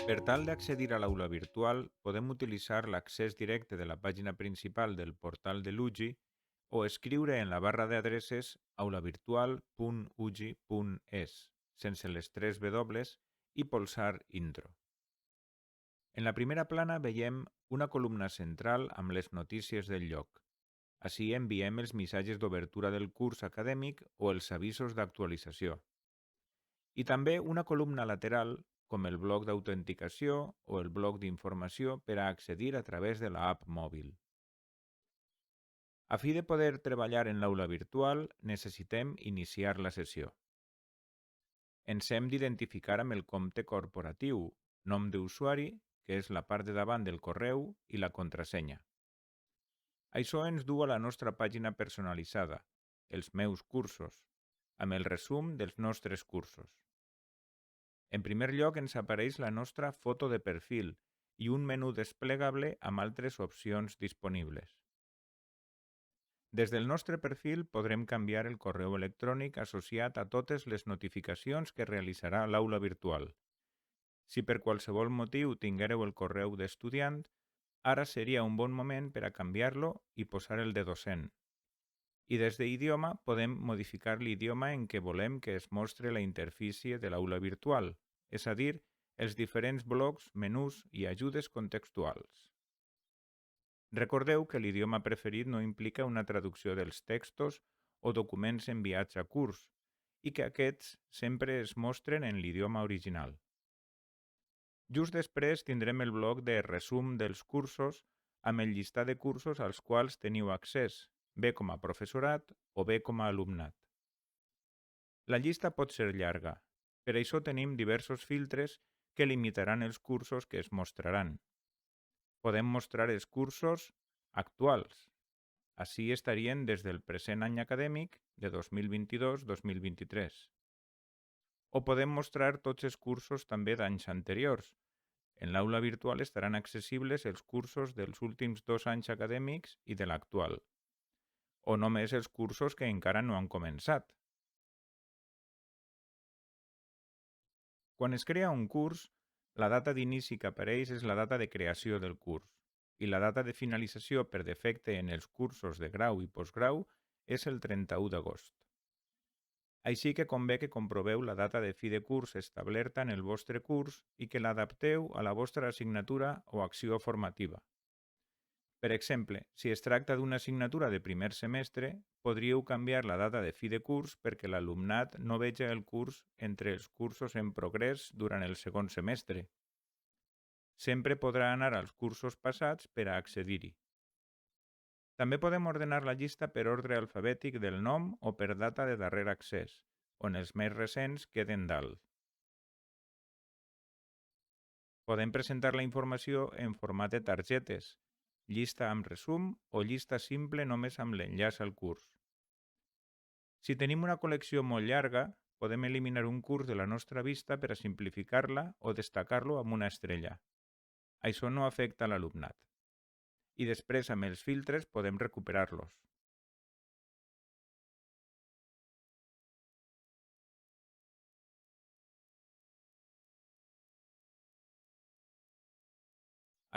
Per tal d'accedir a l'aula virtual, podem utilitzar l'accés directe de la pàgina principal del portal de l'UGI o escriure en la barra d'adreces aulavirtual.ugi.es, sense les 3 W, i polsar Intro. En la primera plana veiem una columna central amb les notícies del lloc. Així enviem els missatges d'obertura del curs acadèmic o els avisos d'actualització. I també una columna lateral com el bloc d'autenticació o el bloc d'informació per a accedir a través de l'app mòbil. A fi de poder treballar en l'aula virtual, necessitem iniciar la sessió. Ens hem d'identificar amb el compte corporatiu, nom d'usuari, que és la part de davant del correu, i la contrasenya. Això ens du a la nostra pàgina personalitzada, els meus cursos, amb el resum dels nostres cursos. En primer lloc ens apareix la nostra foto de perfil i un menú desplegable amb altres opcions disponibles. Des del nostre perfil podrem canviar el correu electrònic associat a totes les notificacions que realitzarà l'aula virtual. Si per qualsevol motiu tinguéreu el correu d'estudiant, ara seria un bon moment per a canviar-lo i posar el de docent. I des d'idioma podem modificar l'idioma en què volem que es mostre la interfície de l'aula virtual, és a dir, els diferents blocs, menús i ajudes contextuals. Recordeu que l'idioma preferit no implica una traducció dels textos o documents enviats a curs i que aquests sempre es mostren en l'idioma original. Just després tindrem el bloc de resum dels cursos amb el llistat de cursos als quals teniu accés, bé com a professorat o bé com a alumnat. La llista pot ser llarga. Per això tenim diversos filtres que limitaran els cursos que es mostraran. Podem mostrar els cursos actuals. Així estarien des del present any acadèmic de 2022-2023. O podem mostrar tots els cursos també d'anys anteriors. En l'aula virtual estaran accessibles els cursos dels últims 2 anys acadèmics i de l'actual. O només els cursos que encara no han començat. Quan es crea un curs, la data d'inici que apareix és la data de creació del curs i la data de finalització per defecte en els cursos de grau i postgrau és el 31 d'agost. Així que convé que comproveu la data de fi de curs establerta en el vostre curs i que l'adapteu a la vostra assignatura o acció formativa. Per exemple, si es tracta d'una assignatura de primer semestre, podríeu canviar la data de fi de curs perquè l'alumnat no veja el curs entre els cursos en progrés durant el segon semestre. Sempre podrà anar als cursos passats per a accedir-hi. També podem ordenar la llista per ordre alfabètic del nom o per data de darrer accés, on els més recents queden dalt. Podem presentar la informació en format de targetes, llista amb resum o llista simple només amb l'enllaç al curs. Si tenim una col·lecció molt llarga, podem eliminar un curs de la nostra vista per a simplificar-la o destacar-lo amb una estrella. Això no afecta l'alumnat. I després amb els filtres podem recuperar-los.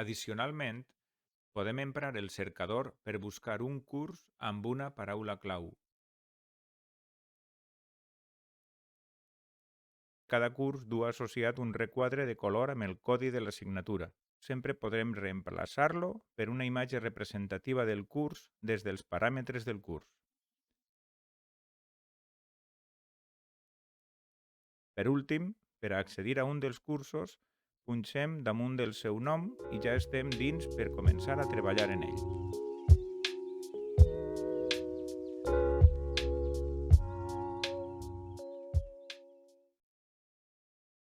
Addicionalment, podem emprar el cercador per buscar un curs amb una paraula clau. Cada curs du associat un requadre de color amb el codi de l'assignatura. Sempre podrem reemplaçar-lo per una imatge representativa del curs des dels paràmetres del curs. Per últim, per a accedir a un dels cursos, punxem damunt del seu nom i ja estem dins per començar a treballar en ell.